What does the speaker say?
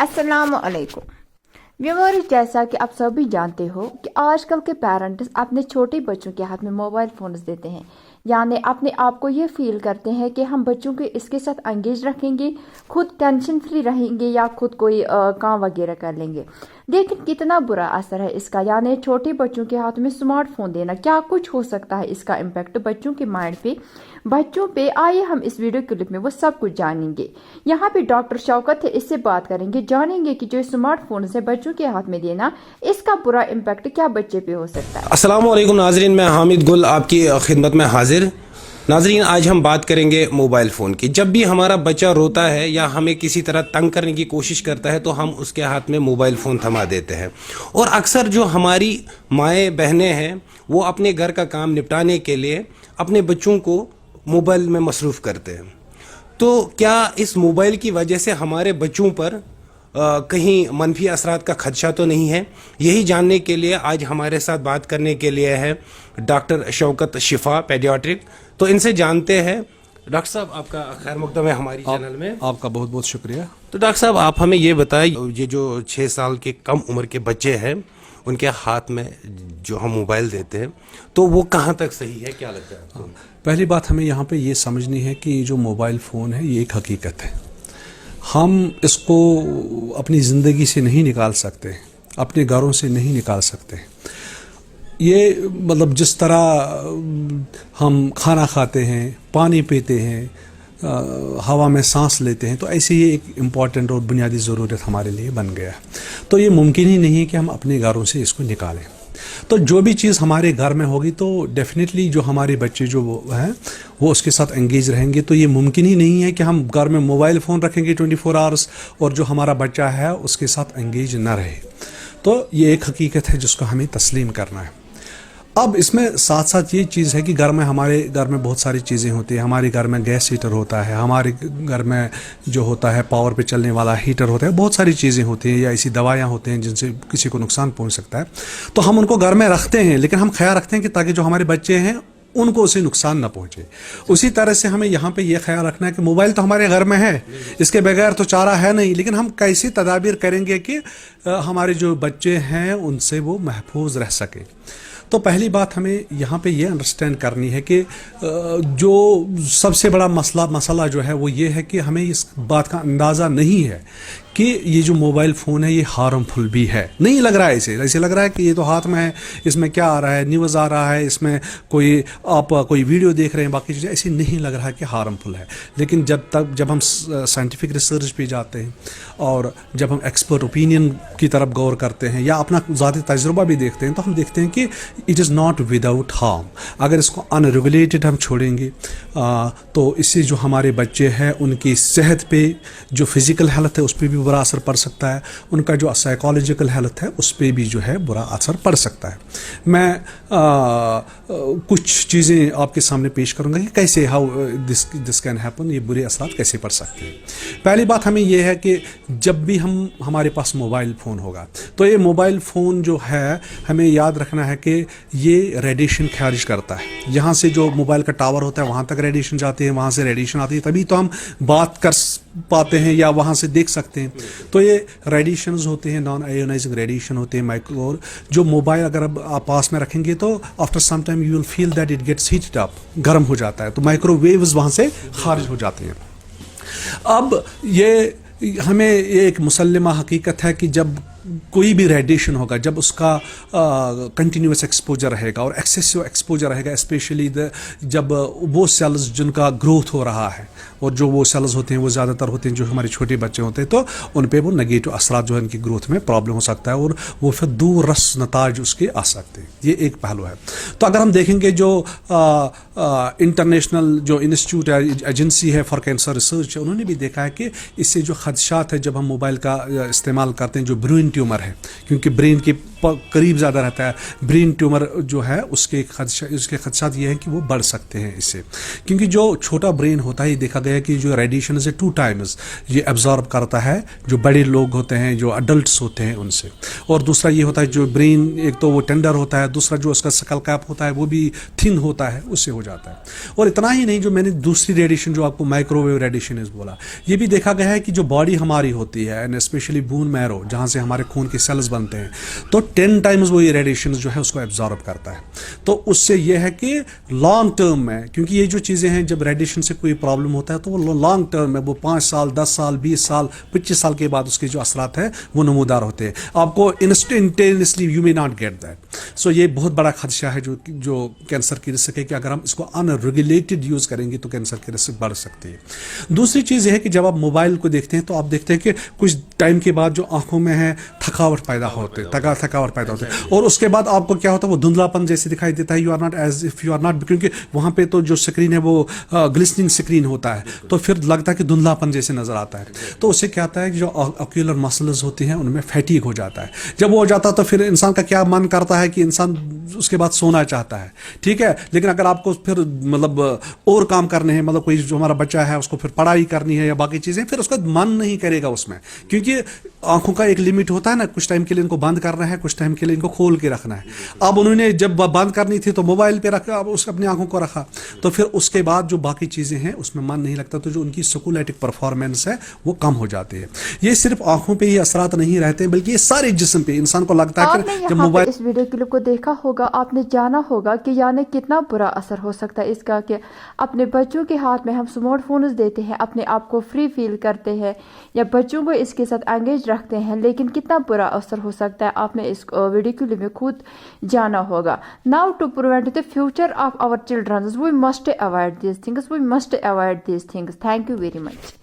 अस्सलाम वालेकुम व्यूअर्स, जैसा कि आप सभी जानते हो कि आजकल के पेरेंट्स अपने छोटे बच्चों के हाथ में मोबाइल फ़ोन्स देते हैं, यानी अपने आप को ये फील करते हैं कि हम बच्चों को इसके साथ एंगेज रखेंगे, खुद टेंशन फ्री रहेंगे या खुद कोई काम वगैरह कर लेंगे। लेकिन कितना बुरा असर है इसका, यानी छोटे बच्चों के हाथ में स्मार्टफोन देना, क्या कुछ हो सकता है इसका इम्पैक्ट बच्चों के माइंड पे, बच्चों पे। आइए हम इस वीडियो क्लिप में वो सब कुछ जानेंगे। यहाँ पे डॉक्टर शौकत है, इससे बात करेंगे, जानेंगे कि जो स्मार्टफोन है बच्चों के हाथ में देना, इसका बुरा इम्पैक्ट क्या बच्चे पे हो सकता है। अस्सलाम वालेकुम नाजरीन, मैं हामिद गुल आपकी खिदमत में हाजिर। नाजरीन, आज हम बात करेंगे मोबाइल फ़ोन की। जब भी हमारा बच्चा रोता है या हमें किसी तरह तंग करने की कोशिश करता है तो हम उसके हाथ में मोबाइल फ़ोन थमा देते हैं। और अक्सर जो हमारी माएँ बहनें हैं वो अपने घर का काम निपटाने के लिए अपने बच्चों को मोबाइल में मसरूफ़ करते हैं। तो क्या इस मोबाइल की वजह से हमारे बच्चों पर कहीं मनफी असरात का खदशा तो नहीं है? यही जानने के लिए आज हमारे साथ बात करने के लिए है डॉक्टर शौकत शिफा पेडियाट्रिक। तो इनसे जानते हैं। डॉक्टर साहब, आपका खैर मकदम है हमारी चैनल में। आपका बहुत बहुत शुक्रिया। तो डॉक्टर साहब, आप हमें ये बताएं, ये जो 6 साल के कम उम्र के बच्चे हैं उनके हाथ में जो हम मोबाइल देते हैं तो वो कहाँ तक सही है, क्या लगता है आपको? पहली बात हमें यहाँ पे ये समझनी है कि जो मोबाइल फ़ोन है ये एक हकीकत है। हम इसको अपनी ज़िंदगी से नहीं निकाल सकते, अपने घरों से नहीं निकाल सकते। ये मतलब जिस तरह हम खाना खाते हैं, पानी पीते हैं, हवा में सांस लेते हैं, तो ऐसे ये एक इम्पॉर्टेंट और बुनियादी ज़रूरत हमारे लिए बन गया है। तो ये मुमकिन ही नहीं है कि हम अपने घरों से इसको निकालें। तो जो भी चीज़ हमारे घर में होगी तो डेफिनेटली जो हमारे बच्चे जो हैं वो उसके साथ एंगेज रहेंगे। तो ये मुमकिन ही नहीं है कि हम घर में मोबाइल फ़ोन रखेंगे 24 आवर्स और जो हमारा बच्चा है उसके साथ एंगेज ना रहे। तो ये एक हकीकत है जिसको हमें तस्लीम करना है। अब इसमें साथ साथ ये चीज़ है कि हमारे घर में बहुत सारी चीज़ें होती हैं। हमारे घर में गैस हीटर होता है, हमारे घर में जो होता है पावर पे चलने वाला हीटर होता है, बहुत सारी चीज़ें होती हैं या ऐसी दवाइयाँ होती हैं जिनसे किसी को नुकसान पहुंच सकता है। तो हम उनको घर में रखते हैं, लेकिन हम ख्याल रखते हैं कि ताकि जो हमारे बच्चे हैं उनको उससे नुकसान ना पहुंचे। उसी तरह से हमें यहाँ पे ये ख्याल रखना है कि मोबाइल तो हमारे घर में है, इसके बगैर तो चारा है नहीं, लेकिन हम कैसे तदाबीर करेंगे कि हमारे जो बच्चे हैं उनसे वो महफूज रह सके। तो पहली बात हमें यहाँ पे ये अंडरस्टैंड करनी है कि जो सबसे बड़ा मसला जो है वो ये है कि हमें इस बात का अंदाज़ा नहीं है कि ये जो मोबाइल फ़ोन है ये हार्मफुल भी है। नहीं लग रहा है, ऐसे लग रहा है कि ये तो हाथ में है, इसमें क्या आ रहा है, न्यूज़ आ रहा है, इसमें आप कोई वीडियो देख रहे हैं, बाकी चीज़ें, ऐसे नहीं लग रहा है कि हार्मफुल है। लेकिन जब हम साइंटिफिक रिसर्च पे जाते हैं और जब हम एक्सपर्ट ओपिनियन की तरफ गौर करते हैं या अपना ज़ाती तजुर्बा भी देखते हैं तो हम देखते हैं कि it is not without harm. अगर इसको अनरेगुलेटेड हम छोड़ेंगे तो इससे जो हमारे बच्चे हैं उनकी सेहत पे, जो फिज़िकल हेल्थ है उस पर भी बुरा असर पड़ सकता है, उनका जो साइकोलॉजिकल हेल्थ है उस पर भी जो है बुरा असर पड़ सकता है। मैं कुछ चीज़ें आपके सामने पेश करूंगा कि कैसे हाउ दिस कैन हैपन, ये बुरे असर कैसे पड़ सकते हैं। पहली बात हमें यह है कि जब भी हमारे पास मोबाइल फ़ोन होगा तो ये मोबाइल फ़ोन जो है हमें याद रखना है कि ये रेडिएशन खारिज करता है। यहाँ से जो मोबाइल का टावर होता है वहाँ तक रेडिएशन जाती है, वहाँ से रेडिएशन आती है, तभी तो हम बात कर पाते हैं या वहाँ से देख सकते हैं। तो ये रेडिएशंस होते हैं, नॉन आयोनाइजिंग रेडिएशन होते हैं, माइक्रो। जो मोबाइल अगर आप पास में रखेंगे तो after some time you will feel that it gets heated up, गर्म हो जाता है, तो माइक्रोवेव्स वहाँ से खारिज हो जाते हैं। अब ये हमें एक मुसल्लमा हकीकत है कि जब कोई भी रेडिएशन होगा, जब उसका कंटिन्यूस एक्सपोजर रहेगा और एक्सेसिव एक्सपोजर रहेगा, स्पेशली जब वो सेल्स जिनका ग्रोथ हो रहा है और जो वो सेल्स होते हैं वो ज़्यादातर होते हैं जो हमारे छोटे बच्चे होते हैं, तो उन पे वो नेगेटिव असरात जो है इनकी ग्रोथ में प्रॉब्लम हो सकता है और वो फिर दूर रस नताज उसके आ सकते हैं। ये एक पहलू है। तो अगर हम देखेंगे जो इंटरनेशनल जो इंस्टीट्यूट है, एजेंसी है फॉर कैंसर रिसर्च, उन्होंने भी देखा है कि इससे जो खदशात है जब हम मोबाइल का इस्तेमाल करते हैं, जो ब्रेन ट्यूमर है, क्योंकि ब्रेन के करीब ज़्यादा रहता है, ब्रेन ट्यूमर जो है उसके खदशात ये हैं कि वो बढ़ सकते हैं इससे, क्योंकि जो छोटा ब्रेन होता है ये देखा गया है कि जो रेडिएशन से 2 टाइम्स ये एब्जॉर्ब करता है जो बड़े लोग होते हैं, जो अडल्ट्स होते हैं उनसे। और दूसरा ये होता है जो ब्रेन एक तो वो टेंडर होता है, दूसरा जो उसका सकल कैप होता है वो भी थिन होता है, उससे हो जाता है। और इतना ही नहीं, जो मैंने दूसरी रेडिएशन जो आपको माइक्रोवेव रेडिएशन बोला, ये भी देखा गया है कि जो बॉडी हमारी होती है एंड स्पेशली बोन मैरो जहाँ से हमारे खून के सेल्स बनते हैं, तो 10 टाइम्स वो ये रेडिएशन जो है उसको एब्जॉर्ब करता है। तो उससे ये है कि लॉन्ग टर्म में, क्योंकि ये जो चीज़ें हैं जब रेडिएशन से कोई प्रॉब्लम होता है तो वो लॉन्ग टर्म में, वो 5 साल 10 साल 20 साल 25 साल के बाद उसके जो असरात हैं वो नमूदार होते हैं। आपको instantaneously you may not get that. So ये बहुत बड़ा खदशा है जो कैंसर की रिस्क है कि अगर हम इसको अनरेगुलेटेड यूज़ करेंगे तो कैंसर की रिस्क बढ़ सकती है। दूसरी चीज़ ये है कि जब आप मोबाइल को देखते हैं तो आप देखते हैं कि कुछ टाइम के बाद जो आंखों में है थकावट पैदा होते है, और उसके बाद आपको क्या होता है, वो धुंधलापन जैसे दिखाई देता है, you are not as if you are not, क्योंकि वहाँ पे तो जो स्क्रीन है वो ग्लिस्टनिंग स्क्रीन होता है, तो फिर लगता है कि धुंधलापन जैसे नजर आता है। तो उससे क्या होता है कि जो ऑक्यूलर मसल्स होती हैं उनमें फैटीग हो जाता है। जब वो हो जाता है तो फिर इंसान का क्या मन करता है कि इंसान उसके बाद सोना चाहता है, ठीक है। लेकिन अगर आपको फिर मतलब और काम करने हैं, मतलब कोई जो हमारा बच्चा है उसको फिर पढ़ाई करनी है या बाकी चीज़ें, फिर उसका मन नहीं करेगा उसमें, क्योंकि आंखों का एक लिमिट होता है ना, कुछ टाइम के लिए इनको बंद करना है, कुछ टाइम के लिए इनको खोल के रखना है। अब उन्होंने जब बंद करनी थी तो मोबाइल पे रखा, अब उसने अपनी आंखों को रखा, तो फिर उसके बाद जो बाकी चीज़ें हैं उसमें मन नहीं लगता, तो जो उनकी स्कूलेटिक परफॉर्मेंस है वो कम हो जाती है। ये सिर्फ आंखों पे ही असरात नहीं रहते हैं, बल्कि ये सारे जिस्म पे इंसान को लगता है कि जब मोबाइल, इस वीडियो क्लिप को देखा होगा, आपने जाना होगा कि यानी कितना बुरा असर हो सकता है इसका, कि अपने बच्चों के हाथ में हम स्मार्टफोन्स देते हैं, अपने आप को फ्री फील करते हैं या बच्चों को इसके साथ एंगेज रखते हैं, लेकिन कितना बुरा असर हो सकता है आपने इस वीडियो क्लिप में खुद जाना होगा। Now to prevent the future of our children we must avoid this things, we must avoid this things. Thank you very much.